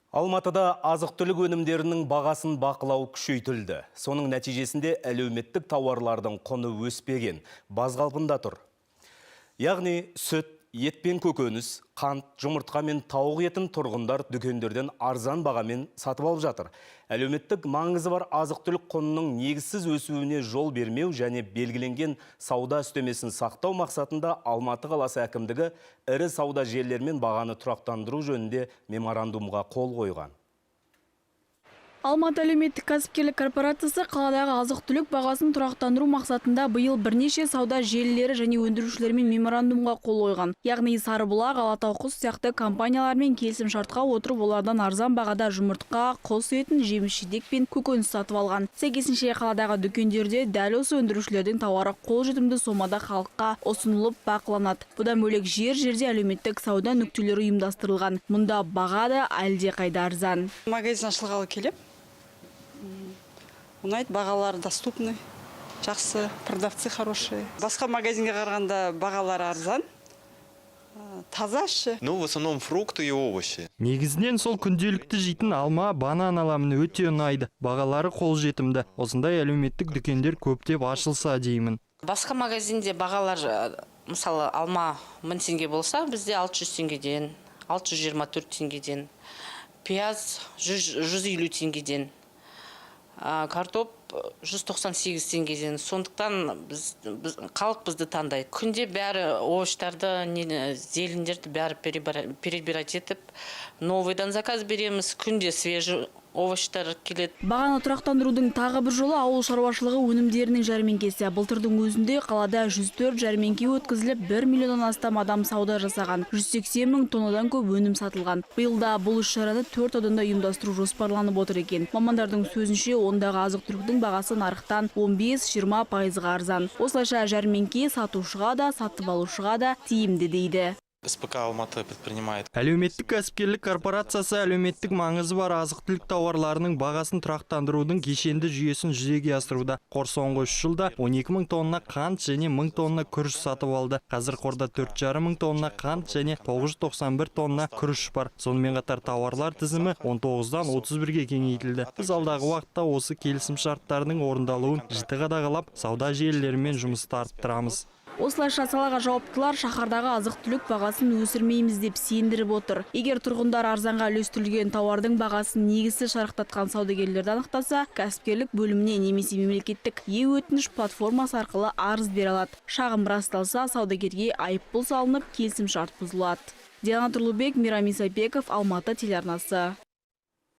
Алматыда азық-түлік өнімдерінің бағасын бақылау күшейтілді. Соның нәтижесінде әлеуметтік тауарлардың құны өспеген, баз қалпында тұр. Яғни сүт, ет пен көкөніс, қант, жұмыртқа мен тауық етін тұрғындар дүкендерден арзан бағамен сатып алып жатыр. Әлеуметтік маңызы бар азық-түлік құнының негізсіз өсуіне жол бермеу және белгіленген сауда үстемесін сақтау мақсатында Алматы қаласы әкімдігі ірі сауда желілерімен бағаны тұрақтандыру жөнінде меморандумға қол қойған. Алматы әлеуметтік кәсіпкерлік корпорациясы қаладағы азық-түлік бағасын тұрақтандыру мақсатында биыл бірнеше сауда желілері және өндірушілермен меморандумға қол қойған. Яғни Сарыбұлақ, Алатау құс сияқты компаниялармен келісім шартқа отырып, олардан арзан бағада жұмыртқа, құс етін, жеміс-жидек пен көкөніс сатып алған. Сәйкесінше қаладағы дүкендерде дәл осы өндірушілердің тауары қолжетімді сомада халыққа ұсынылып бақыланады. Бұдан бөлек жерде әлеуметтік сауда нүктелері ұйымдастырылған. Мұнда баға да әлде қайда арзан. Магазин ашылғалы келіп, ұнайды, бағалары доступны, жақсы, продавцы хорошие. Басқа магазинге қарағанда бағалары арзан, тазашы. В основном фрукты и овощи. Негізінен сол күнделікті жейтін алма, банан аламын, өте ұнайды. Бағалары қолжетімді. Осындай әлеуметтік дүкендер көптеп ашылса деймін. Басқа магазинде бағалар, мысалы, алма 1000 теңге болса, бізде 600 теңгеден, 624 теңгеден, пияз 150 теңгеден, картоп 198 теңгеден. Сондықтан халық бізді таңдайды. Күнде бәрі овощтарды, зелендерді бәрі перебирать етіп, новыйдан заказ береміз. Күнде свежий овощтар келеді. Бағаны тұрақтандырудың тағы бір жолы ауыл шаруашылығы өнімдерінің жәрмеңкесі. Былтырдың өзінде қалада 104 жәрмеңке өткізіліп, 1 миллионнан астам адам сауда жасаған. 180 мың тоннадан көп өнім сатылған. Биылда бұл іс-шараны 4 ауданда ұйымдастыру жоспарланып отыр екен. Мамандардың сөзінше, ондағы азық-түліктің бағасы нарықтан 15-20% арзан. Осылайша жәрмеңке сатушыға да, сатып алушыға да тиімді дейді. СПК Алматы предпринимает. Әлеуметтік кәсіпкерлік корпорациясы әлеуметтік маңызы бар азық-түлік тауарларының бағасын тұрақтандырудың кешенді жүйесін жүзеге асыруда. Қор соңғы 3 жылда 12 мың тонна қант және 1000 тонна күріш сатып алды. Қазір қорда 4,5 мың тонна қант және 991 тонна күріш бар. Сонымен қатар тауарлар тізімі 19-дан 31-ге кеңейтілді. Біз алдағы уақытта осы келісім шарттарының орындалуын жіті қадағалап, сауда желілерімен жұмысты арттырамыз. Осылайша салаға жауаптылар шаһардағы азық-түлік бағасын өсірмейміз деп сендіріп отыр. Егер тұрғындар арзанға үлестірілген тауардың бағасын негізсіз шарықтатқан саудагерлерді анықтаса, кәсіпкерлік бөліміне немесе мемлекеттік е-өтініш платформасы арқылы арыз бере алады. Шағым расталса, саудагерге айыппұл салынып, келісім шарт бұзылады. Диана Тұрлыбек, Мирам Исабеков, Алматы телеарнасы.